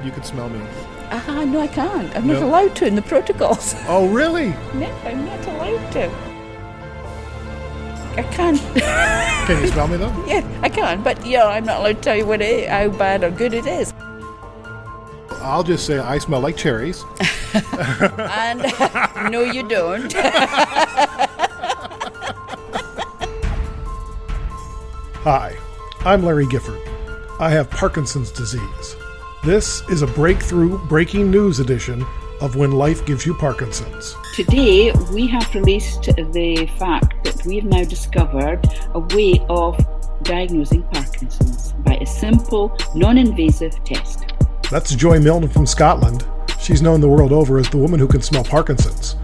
you could smell me. No, I can't. I'm not No? allowed to in the protocols. Oh, really? No, I'm not allowed to. I can't. Can you smell me, though? Yeah, I can, but I'm not allowed to tell you what it is, how bad or good it is. I'll just say I smell like cherries. And no, you don't. Hi, I'm Larry Gifford. I have Parkinson's disease. This is a breaking news edition of When Life Gives You Parkinson's. Today, we have released the fact that we have now discovered a way of diagnosing Parkinson's by a simple, non-invasive test. That's Joy Milne from Scotland. She's known the world over as the woman who can smell Parkinson's.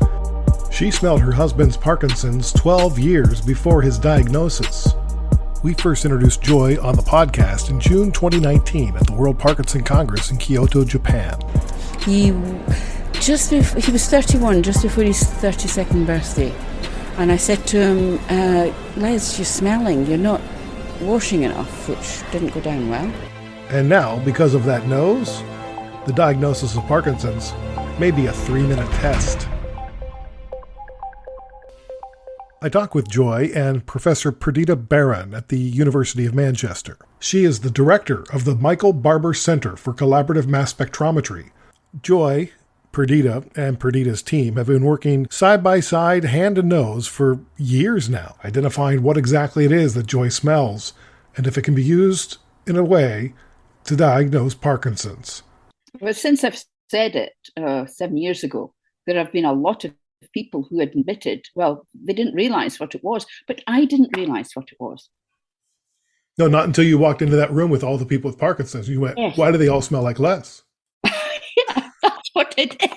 She smelled her husband's Parkinson's 12 years before his diagnosis. We first introduced Joy on the podcast in June 2019 at the World Parkinson Congress in Kyoto, Japan. He was 31, just before his 32nd birthday. And I said to him, Les, you're smelling, you're not washing enough, which didn't go down well. And now, because of that nose, the diagnosis of Parkinson's may be a 3-minute test. I talk with Joy and Professor Perdita Barron at the University of Manchester. She is the director of the Michael Barber Center for Collaborative Mass Spectrometry. Joy, Perdita, and Perdita's team have been working side by side, hand to nose, for years now, identifying what exactly it is that Joy smells, and if it can be used in a way to diagnose Parkinson's. Well, since I've said it 7 years ago, there have been a lot of people who admitted, well, they didn't realize what it was, but I didn't realize what it was. No, not until you walked into that room with all the people with Parkinson's. You went, Yes. Why do they all smell like Les? Yeah, that's what it did.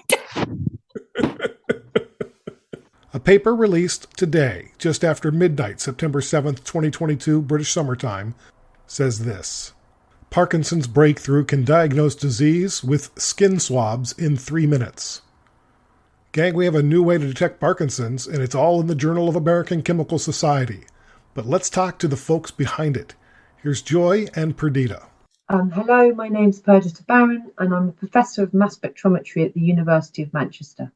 A paper released today, just after midnight, September 7th, 2022, British summertime, says this. Parkinson's breakthrough can diagnose disease with skin swabs in 3 minutes. Gang, we have a new way to detect Parkinson's, and it's all in the Journal of American Chemical Society. But let's talk to the folks behind it. Here's Joy and Perdita. Hello, my name's Perdita Barron, and I'm a professor of mass spectrometry at the University of Manchester.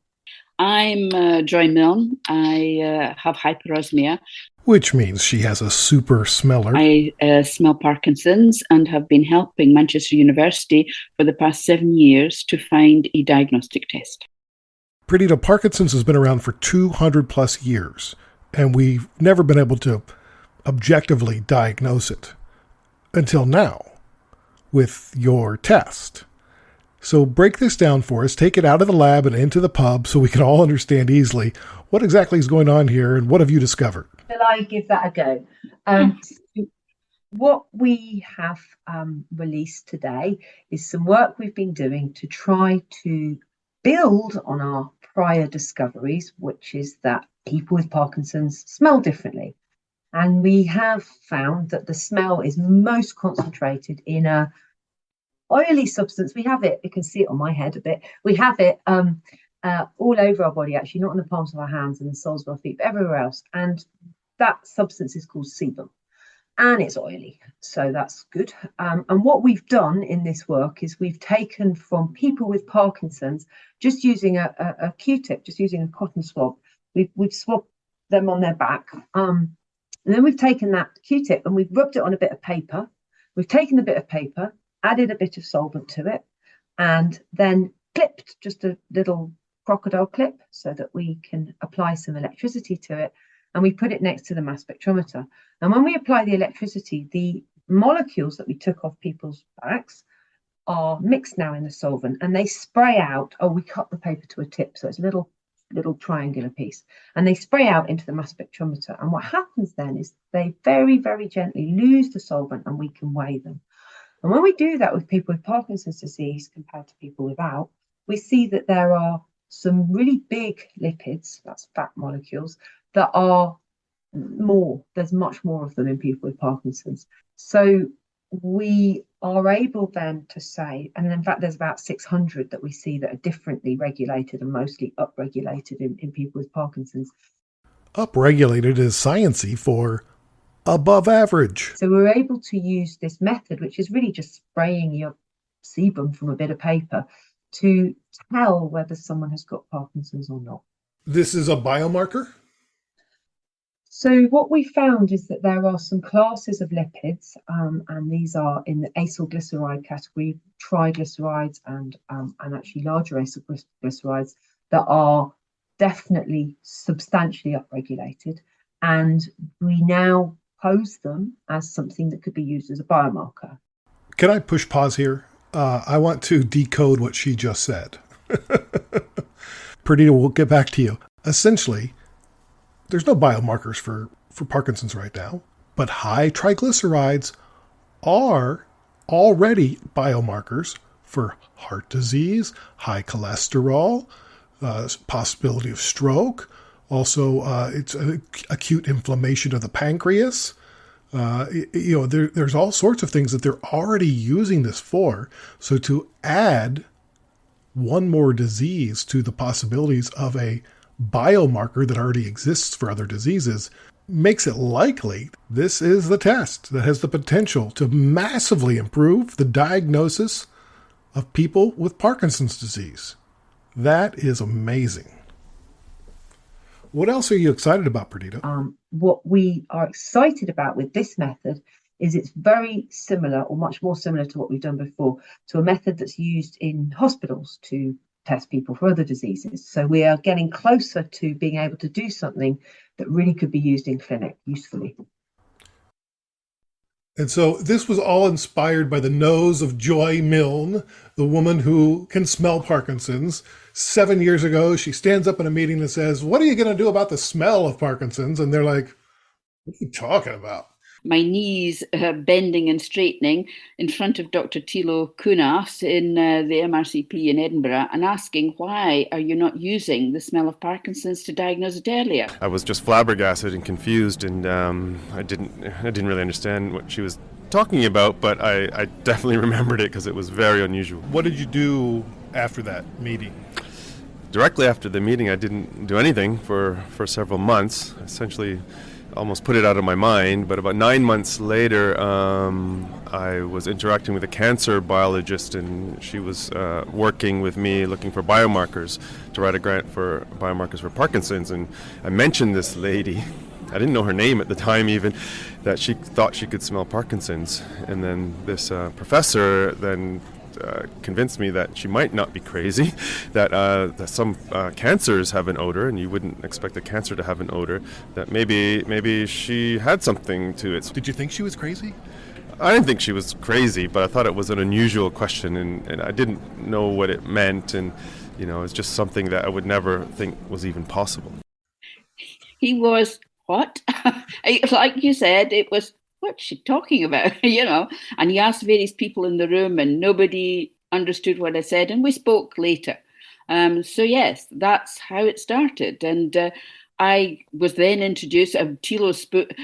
I'm Joy Milne. I have hyperosmia. Which means she has a super smeller. I smell Parkinson's and have been helping Manchester University for the past 7 years to find a diagnostic test. Perdita, Parkinson's has been around for 200 plus years, and we've never been able to objectively diagnose it until now with your test. So break this down for us, take it out of the lab and into the pub so we can all understand easily what exactly is going on here and what have you discovered? Shall I give that a go? What we have released today is some work we've been doing to try to build on our prior discoveries, which is that people with Parkinson's smell differently. And we have found that the smell is most concentrated in a oily substance. We have it, you can see it on my head a bit. We have it all over our body, actually, not on the palms of our hands and the soles of our feet, but everywhere else. And that substance is called sebum. And it's oily, so that's good. And what we've done in this work is we've taken from people with Parkinson's, just using a Q-tip, just using a cotton swab. We've swabbed them on their back. And then we've taken that Q-tip and we've rubbed it on a bit of paper. We've taken the bit of paper, added a bit of solvent to it, and then clipped just a little crocodile clip so that we can apply some electricity to it. And we put it next to the mass spectrometer. And when we apply the electricity, the molecules that we took off people's backs are mixed now in the solvent, and they spray out. Oh, we cut the paper to a tip, so it's a little triangular piece, and they spray out into the mass spectrometer. And what happens then is they very, very gently lose the solvent, and we can weigh them. And when we do that with people with Parkinson's disease compared to people without, we see that there are some really big lipids, that's fat molecules, that are more, there's much more of them in people with Parkinson's. So we are able then to say, and in fact, there's about 600 that we see that are differently regulated and mostly upregulated in people with Parkinson's. Upregulated is sciencey for above average. So we're able to use this method, which is really just spraying your sebum from a bit of paper to tell whether someone has got Parkinson's or not. This is a biomarker? So what we found is that there are some classes of lipids, and these are in the acylglyceride category, triglycerides and actually larger acylglycerides, that are definitely substantially upregulated. And we now pose them as something that could be used as a biomarker. Can I push pause here? I want to decode what she just said. Perdita, we'll get back to you. Essentially, there's no biomarkers for Parkinson's right now, but high triglycerides are already biomarkers for heart disease, high cholesterol, possibility of stroke. Also, it's acute inflammation of the pancreas. There's all sorts of things that they're already using this for. So to add one more disease to the possibilities of a biomarker that already exists for other diseases makes it likely this is the test that has the potential to massively improve the diagnosis of people with Parkinson's disease. That is amazing. What else are you excited about, Perdita? What we are excited about with this method is it's very similar, or much more similar to what we've done before, to a method that's used in hospitals to test people for other diseases. So we are getting closer to being able to do something that really could be used in clinic usefully. And so this was all inspired by the nose of Joy Milne, the woman who can smell Parkinson's. 7 years ago, she stands up in a meeting and says, "What are you going to do about the smell of Parkinson's?" And they're like, "What are you talking about?" My knees bending and straightening in front of Dr. Tilo Kunas in the MRCP in Edinburgh and asking, why are you not using the smell of Parkinson's to diagnose it earlier? I was just flabbergasted and confused, and I didn't really understand what she was talking about, but I definitely remembered it because it was very unusual. What did you do after that meeting? Directly after the meeting, I didn't do anything for several months. Essentially, almost put it out of my mind. But about 9 months later, I was interacting with a cancer biologist, and she was working with me looking for biomarkers to write a grant for biomarkers for Parkinson's. And I mentioned this lady, I didn't know her name at the time even, that she thought she could smell Parkinson's. And then this professor then convinced me that she might not be crazy, that some cancers have an odor, and you wouldn't expect a cancer to have an odor, that maybe she had something to it. Did you think she was crazy? I didn't think she was crazy, but I thought it was an unusual question, and I didn't know what it meant, and it's just something that I would never think was even possible. He was, what? Like you said, it was, what's she talking about? And he asked various people in the room, and nobody understood what I said, and we spoke later. So yes, that's how it started. And I was then introduced, Tilo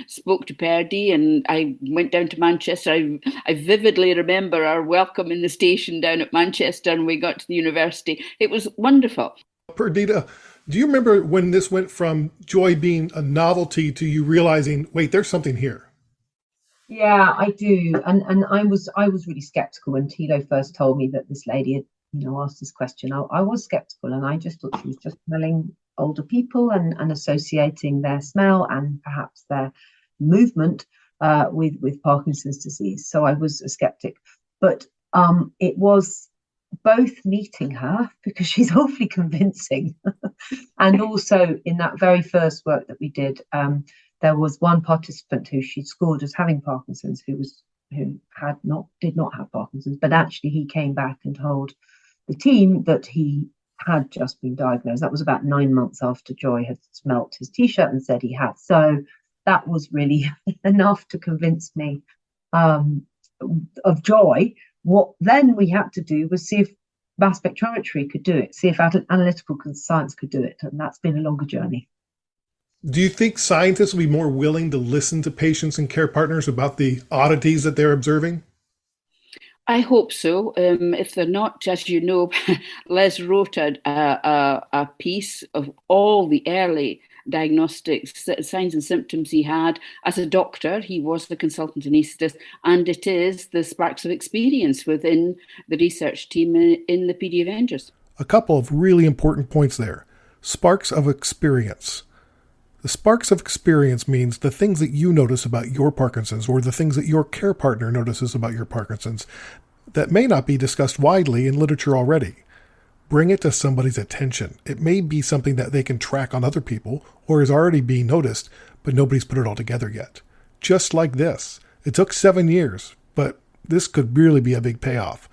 spoke to Perdy, and I went down to Manchester. I vividly remember our welcome in the station down at Manchester, and we got to the university. It was wonderful. Perdita, do you remember when this went from Joy being a novelty to you realizing, wait, there's something here? Yeah, I do. And I was really skeptical when Tilo first told me that this lady had, asked this question. I was skeptical, and I just thought she was just smelling older people and associating their smell and perhaps their movement with Parkinson's disease. So I was a skeptic. But it was both meeting her, because she's awfully convincing, and also in that very first work that we did, there was one participant who she scored as having Parkinson's, who did not have Parkinson's, but actually he came back and told the team that he had just been diagnosed. That was about 9 months after Joy had smelt his T-shirt and said he had. So that was really enough to convince me of Joy. What then we had to do was see if mass spectrometry could do it, see if analytical science could do it, and that's been a longer journey. Do you think scientists will be more willing to listen to patients and care partners about the oddities that they're observing? I hope so. If they're not, as you know, Les wrote a piece of all the early diagnostics, signs and symptoms he had. As a doctor, he was the consultant anaesthetist, and it is the sparks of experience within the research team in the PD Avengers. A couple of really important points there. Sparks of experience. The sparks of experience means the things that you notice about your Parkinson's or the things that your care partner notices about your Parkinson's that may not be discussed widely in literature already. Bring it to somebody's attention. It may be something that they can track on other people or is already being noticed, but nobody's put it all together yet. Just like this. It took 7 years, but this could really be a big payoff.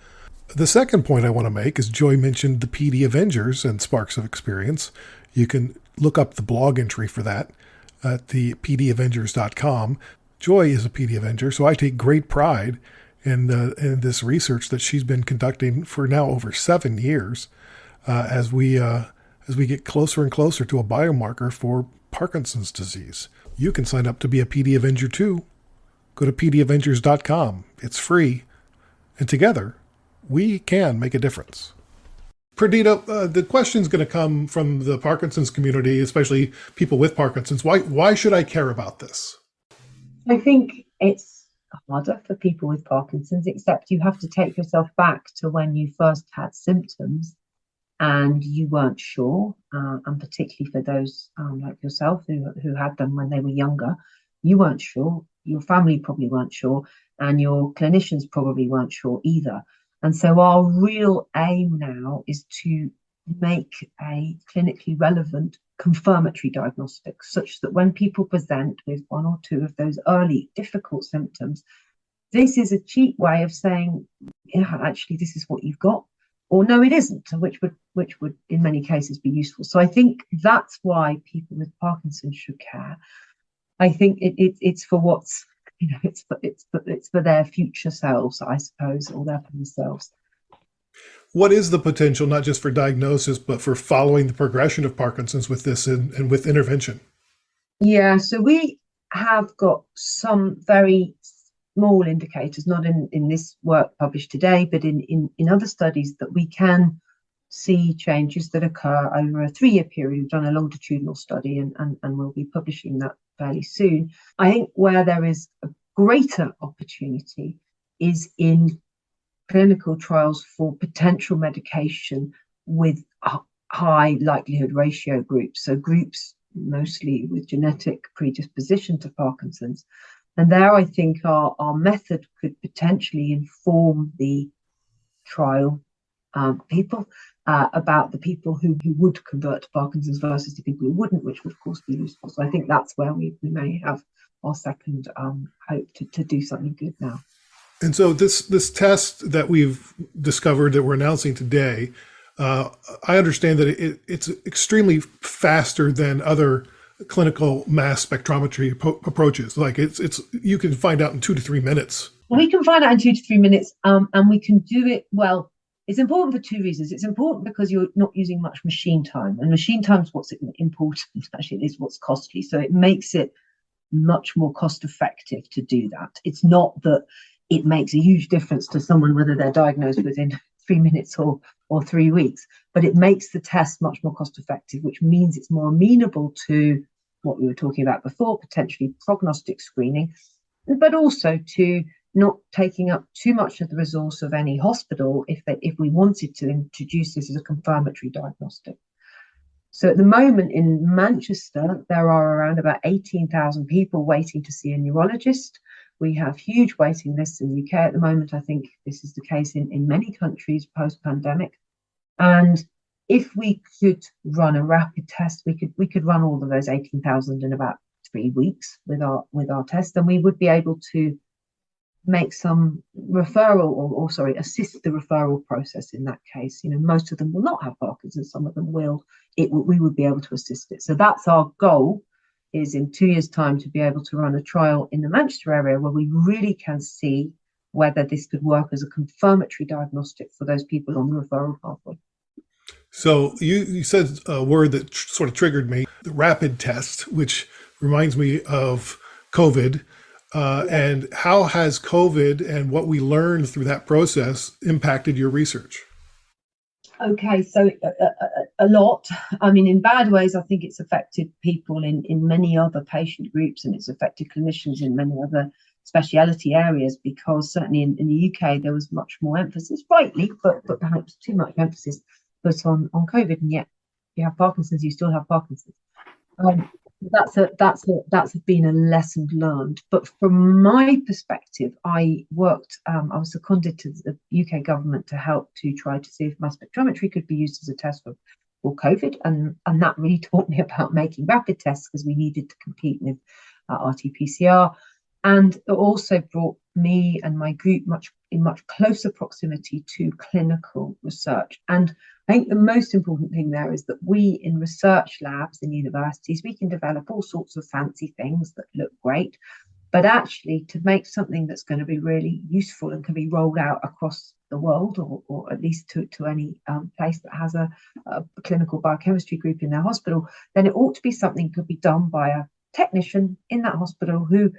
The second point I want to make is Joy mentioned the PD Avengers and Sparks of Experience. You can look up the blog entry for that at the pdavengers.com. Joy is a PD Avenger, so I take great pride in this research that she's been conducting for now over 7 years as we get closer and closer to a biomarker for Parkinson's disease. You can sign up to be a PD Avenger too. Go to pdavengers.com. It's free. And together, we can make a difference. Perdita, the question's going to come from the Parkinson's community, especially people with Parkinson's. Why should I care about this? I think it's harder for people with Parkinson's, except you have to take yourself back to when you first had symptoms and you weren't sure, and particularly for those like yourself who had them when they were younger, you weren't sure, your family probably weren't sure, and your clinicians probably weren't sure either. And so our real aim now is to make a clinically relevant confirmatory diagnostic such that when people present with one or two of those early difficult symptoms, this is a cheap way of saying, yeah, actually, this is what you've got, or no, it isn't, which would in many cases be useful. So I think that's why people with Parkinson's should care. I think it's for what's, it's for their future selves, I suppose, or their themselves. What is the potential, not just for diagnosis, but for following the progression of Parkinson's with this and with intervention? Yeah, so we have got some very small indicators, not in this work published today, but in other studies, that we can see changes that occur over a 3-year period. We've done a longitudinal study and we'll be publishing that fairly soon. I think where there is a greater opportunity is in clinical trials for potential medication with a high likelihood ratio groups, so groups mostly with genetic predisposition to Parkinson's. And there I think our method could potentially inform the trial people about the people who would convert to Parkinson's versus the people who wouldn't, which would of course be useful. So I think that's where we may have our second hope to do something good now. And so this test that we've discovered that we're announcing today, I understand that it's extremely faster than other clinical mass spectrometry approaches. Like it's you can find out in 2 to 3 minutes. We can find out in 2 to 3 minutes, and we can do it well. It's important for 2 reasons. It's important because you're not using much machine time, and machine time is what's important. Actually, it is what's costly. So it makes it much more cost effective to do that. It's not that it makes a huge difference to someone whether they're diagnosed within 3 minutes or 3 weeks, but it makes the test much more cost effective, which means it's more amenable to what we were talking about before, potentially prognostic screening, but also to not taking up too much of the resource of any hospital if we wanted to introduce this as a confirmatory diagnostic. So at the moment in Manchester, there are around about 18,000 people waiting to see a neurologist. We have huge waiting lists in the UK at the moment. I think this is the case in many countries post-pandemic. And if we could run a rapid test, we could run all of those 18,000 in about 3 weeks with our test, and we would be able to make some referral or assist the referral process in that case. Most of them will not have Parkinson's, some of them will. We would be able to assist it. So that's our goal, is in 2 years' time to be able to run a trial in the Manchester area where we really can see whether this could work as a confirmatory diagnostic for those people on the referral pathway. So you said a word that sort of triggered me, the rapid test, which reminds me of COVID. And how has COVID and what we learned through that process impacted your research? Okay, so a lot. I mean, in bad ways, I think it's affected people in many other patient groups, and it's affected clinicians in many other speciality areas, because certainly in the UK there was much more emphasis, rightly, but perhaps too much emphasis put on COVID, and yet you have Parkinson's, you still have Parkinson's. That's been a lesson learned. But from my perspective, I was seconded to the UK government to help to try to see if mass spectrometry could be used as a test for COVID, and that really taught me about making rapid tests, because we needed to compete with RT-PCR, and it also brought me and my group in much closer proximity to clinical research. And I think the most important thing there is that we, in research labs in universities, we can develop all sorts of fancy things that look great, but actually to make something that's going to be really useful and can be rolled out across the world, or at least to any place that has a clinical biochemistry group in their hospital, then it ought to be something that could be done by a technician in that hospital who,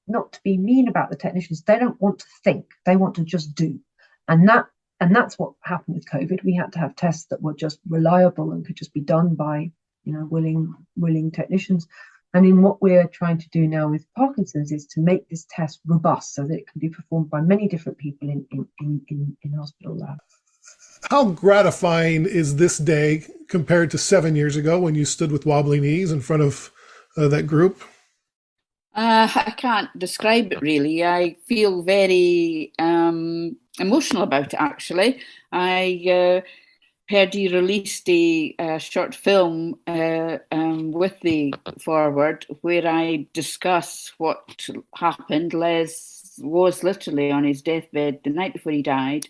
not to be mean about the technicians, they don't want to think, they want to just do. And that's what happened with COVID. We had to have tests that were just reliable and could just be done by, willing technicians. And in what we're trying to do now with Parkinson's is to make this test robust so that it can be performed by many different people in hospital labs. How gratifying is this day compared to 7 years ago when you stood with wobbly knees in front of that group? I can't describe it really. I feel very emotional about it, actually. I heard you released a short film with the foreword where I discuss what happened. Les was literally on his deathbed the night before he died.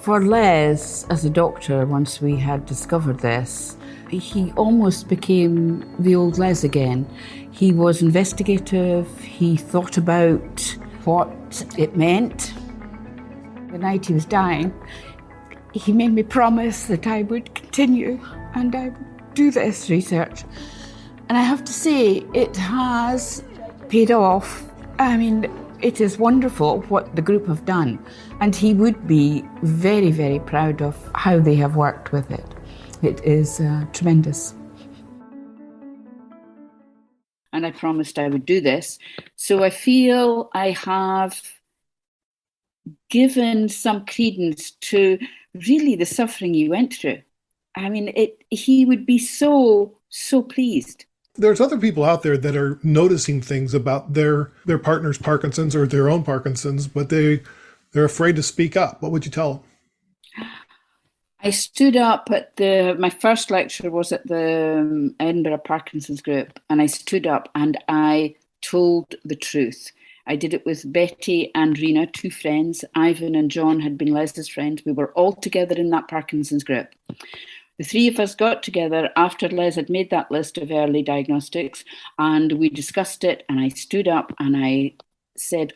For Les, as a doctor, once we had discovered this, he almost became the old Les again. He was investigative, he thought about what it meant. The night he was dying, he made me promise that I would continue and I would do this research. And I have to say, it has paid off. I mean, it is wonderful what the group have done. And he would be very, very proud of how they have worked with it. It is tremendous. And I promised I would do this. So I feel I have given some credence to really the suffering he went through. I mean, he would be so pleased. There's other people out there that are noticing things about their partner's Parkinson's or their own Parkinson's, but they're afraid to speak up. What would you tell them? I stood up at my first lecture was at the Edinburgh Parkinson's group, and I stood up and I told the truth. I did it with Betty and Rena, two friends. Ivan and John had been Les's friends. We were all together in that Parkinson's group. The three of us got together after Les had made that list of early diagnostics, and we discussed it, and I stood up and I said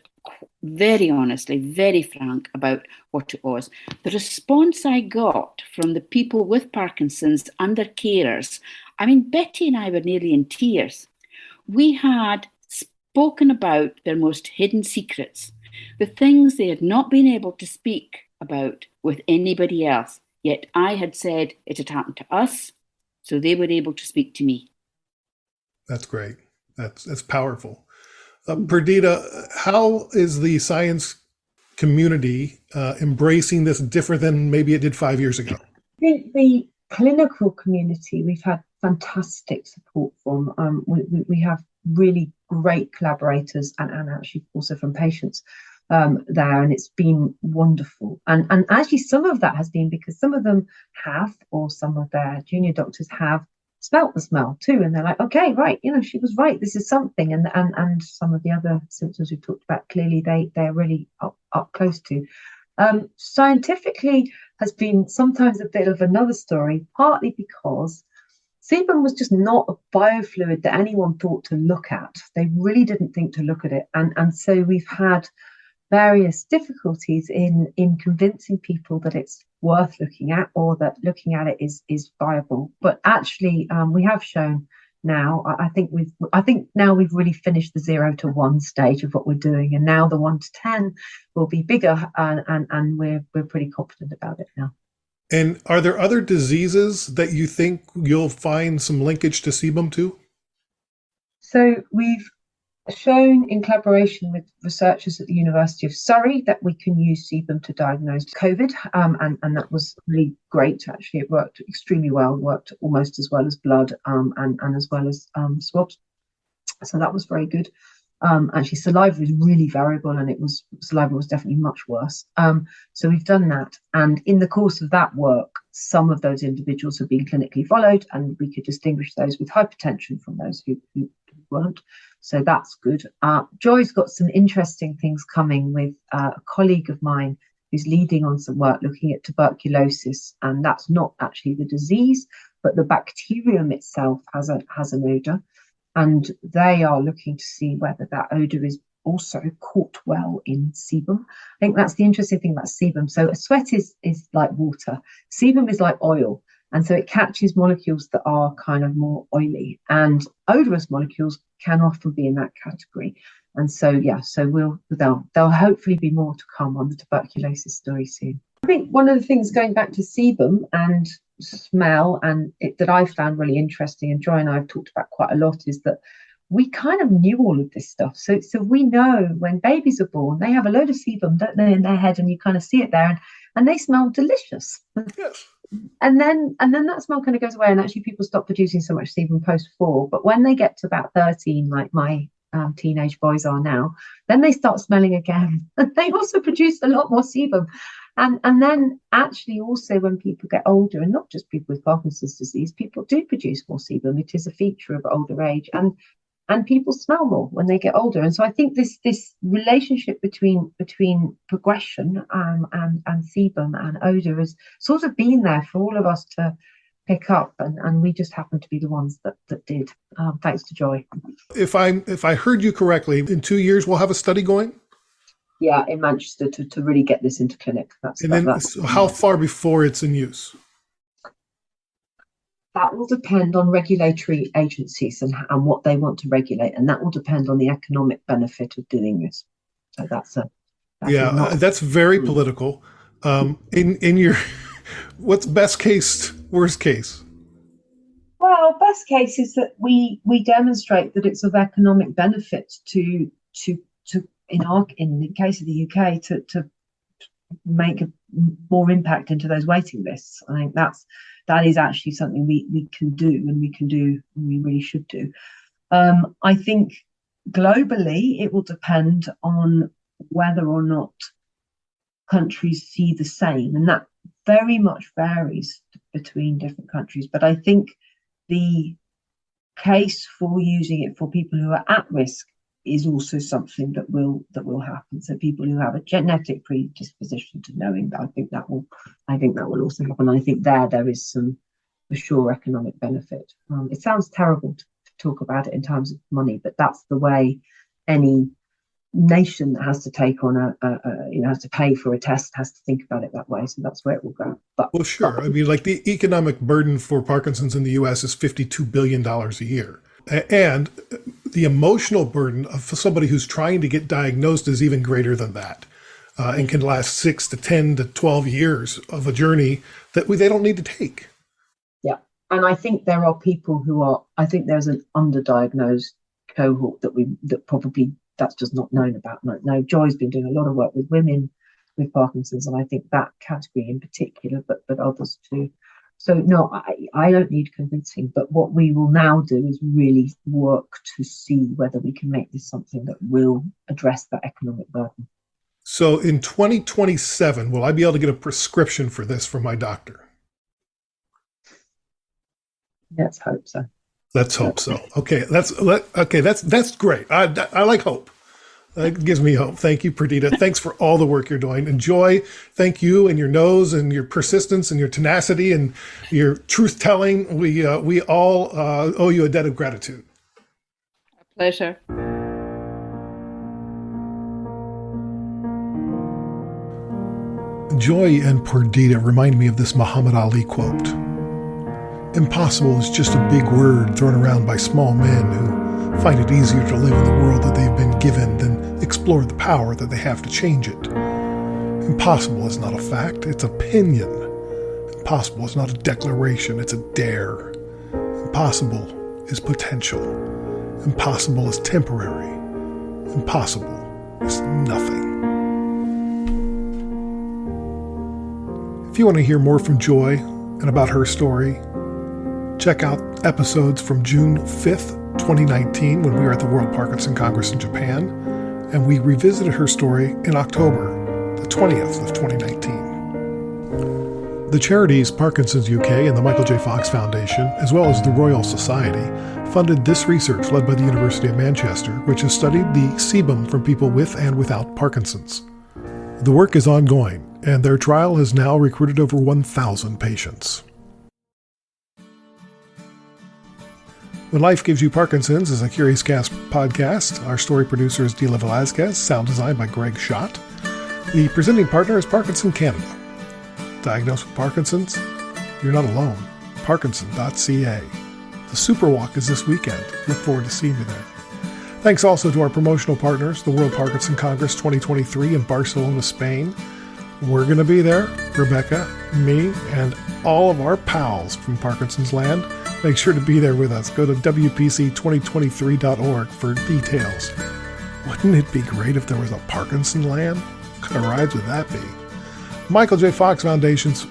very honestly, very frank about what it was. The response I got from the people with Parkinson's and their carers, I mean, Betty and I were nearly in tears. We had spoken about their most hidden secrets, the things they had not been able to speak about with anybody else. Yet I had said it had happened to us, so they were able to speak to me. That's great. That's powerful. Perdita, how is the science community embracing this different than maybe it did 5 years ago? I think the clinical community, we've had fantastic support from. We have really great collaborators and actually also from patients there, and it's been wonderful. And actually some of that has been because some of them have, or some of their junior doctors have, smelt the smell too, and they're like, okay, right, she was right, this is something. And some of the other symptoms we've talked about, clearly they're really up close to. Scientifically has been sometimes a bit of another story, partly because sebum was just not a biofluid that anyone thought to look at. They really didn't think to look at it, and so we've had various difficulties in convincing people that it's worth looking at, or that looking at it is viable. But actually, we have shown now. I think now we've really finished the 0 to 1 stage of what we're doing, and now the 1 to 10 will be bigger, and we're pretty confident about it now. And are there other diseases that you think you'll find some linkage to sebum to? So we've shown in collaboration with researchers at the University of Surrey that we can use sebum to diagnose COVID, and that was really great. Actually, it worked extremely well, worked almost as well as blood, and as well as swabs. So that was very good. Actually, saliva is really variable, and saliva was definitely much worse. So we've done that, and in the course of that work, some of those individuals have been clinically followed, and we could distinguish those with hypertension from those who weren't. So that's good. Joy's got some interesting things coming with a colleague of mine who's leading on some work looking at tuberculosis, and that's not actually the disease, but the bacterium itself has an odour. And they are looking to see whether that odour is also caught well in sebum. I think that's the interesting thing about sebum. So a sweat is like water. Sebum is like oil. And so it catches molecules that are kind of more oily. And odorous molecules can often be in that category. And so, there'll hopefully be more to come on the tuberculosis story soon. I think one of the things going back to sebum and smell that I found really interesting, and Joy and I have talked about quite a lot, is that we kind of knew all of this stuff. So we know when babies are born, they have a load of sebum, don't they, in their head, and you kind of see it there, and they smell delicious. Yes. And then that smell kind of goes away, and actually people stop producing so much sebum post-4. But when they get to about 13, like my teenage boys are now, then they start smelling again. And they also produce a lot more sebum. And then actually also when people get older, and not just people with Parkinson's disease, people do produce more sebum. It is a feature of older age, and people smell more when they get older. And so I think this relationship between progression and sebum and odor has sort of been there for all of us to pick up, and we just happen to be the ones that did, thanks to Joy. If I heard you correctly, in 2 years we'll have a study going? Yeah, in Manchester to really get this into clinic. So how far before it's in use? That will depend on regulatory agencies and what they want to regulate, and that will depend on the economic benefit of doing this. So that's very political. In your, what's best case, worst case? Well, best case is that we demonstrate that it's of economic benefit to in the case of the UK to make more impact into those waiting lists. I think that is actually something we can do, and we really should do. I think globally it will depend on whether or not countries see the same, and that very much varies between different countries. But I think the case for using it for people who are at risk is also something that will happen. So people who have a genetic predisposition to knowing that, I think that will also happen. I think there is some for sure economic benefit. It sounds terrible to talk about it in terms of money, but that's the way any nation that has to take on has to pay for a test has to think about it that way. So that's where it will go. Well, sure. I mean, like the economic burden for Parkinson's in the U.S. is $52 billion a year. And the emotional burden of somebody who's trying to get diagnosed is even greater than that, and can last 6 to 10 to 12 years of a journey that they don't need to take. Yeah. And I think there are people I think there's an underdiagnosed cohort that probably that's just not known about. No, Joy's been doing a lot of work with women with Parkinson's, and I think that category in particular, but others too. So no, I don't need convincing, but what we will now do is really work to see whether we can make this something that will address that economic burden. So in 2027, will I be able to get a prescription for this from my doctor? Let's hope so. Let's hope so. Okay, that's great. I like hope. That gives me hope. Thank you, Perdita. Thanks for all the work you're doing. And Joy, thank you and your nose and your persistence and your tenacity and your truth-telling. We all owe you a debt of gratitude. A pleasure. Joy and Perdita remind me of this Muhammad Ali quote. Impossible is just a big word thrown around by small men who find it easier to live in the world that they've been given than explore the power that they have to change it. Impossible is not a fact, it's opinion. Impossible is not a declaration, it's a dare. Impossible is potential. Impossible is temporary. Impossible is nothing. If you want to hear more from Joy and about her story, check out episodes from June 5th, 2019, when we were at the World Parkinson Congress in Japan, and we revisited her story in October the 20th of 2019. The charities Parkinson's UK and the Michael J. Fox Foundation, as well as the Royal Society, funded this research led by the University of Manchester, which has studied the sebum from people with and without Parkinson's. The work is ongoing, and their trial has now recruited over 1,000 patients. When Life Gives You Parkinson's is a Curious Cast podcast. Our story producer is Dila Velazquez, sound design by Greg Schott. The presenting partner is Parkinson Canada. Diagnosed with Parkinson's? You're not alone. Parkinson.ca. The Super Walk is this weekend. Look forward to seeing you there. Thanks also to our promotional partners, the World Parkinson Congress 2023 in Barcelona, Spain. We're going to be there, Rebecca, me, and all of our pals from Parkinson's Land. Make sure to be there with us. Go to WPC2023.org for details. Wouldn't it be great if there was a Parkinson Land? What kind of rides would that be? Michael J. Fox Foundation's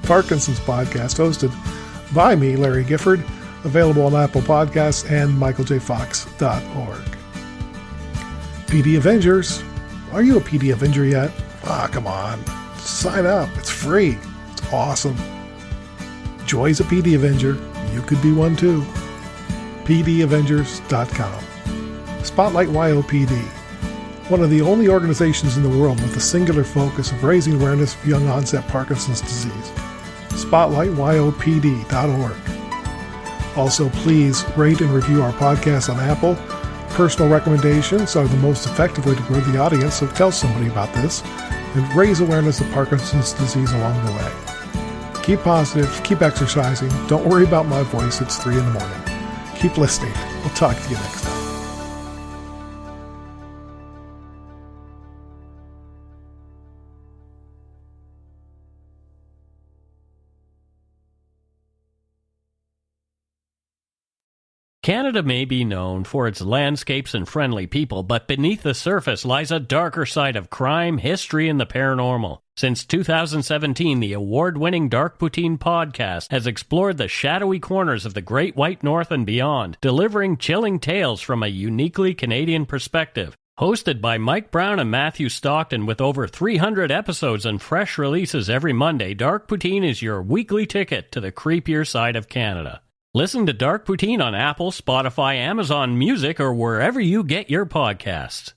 Parkinson's podcast, hosted by me, Larry Gifford, available on Apple Podcasts and michaeljfox.org. PD Avengers. Are you a PD Avenger yet? Come on. Sign up. It's free. It's awesome. Joy's a PD Avenger. You could be one too. PDAvengers.com. Spotlight YOPD. One of the only organizations in the world with a singular focus of raising awareness of young onset Parkinson's disease. SpotlightYOPD.org. Also, please rate and review our podcast on Apple. Personal recommendations are the most effective way to grow the audience, so tell somebody about this and raise awareness of Parkinson's disease along the way. Keep positive, keep exercising. Don't worry about my voice, it's 3 a.m. Keep listening. We'll talk to you next time. Canada may be known for its landscapes and friendly people, but beneath the surface lies a darker side of crime, history, and the paranormal. Since 2017, the award-winning Dark Poutine podcast has explored the shadowy corners of the Great White North and beyond, delivering chilling tales from a uniquely Canadian perspective. Hosted by Mike Brown and Matthew Stockton with over 300 episodes and fresh releases every Monday, Dark Poutine is your weekly ticket to the creepier side of Canada. Listen to Dark Poutine on Apple, Spotify, Amazon Music, or wherever you get your podcasts.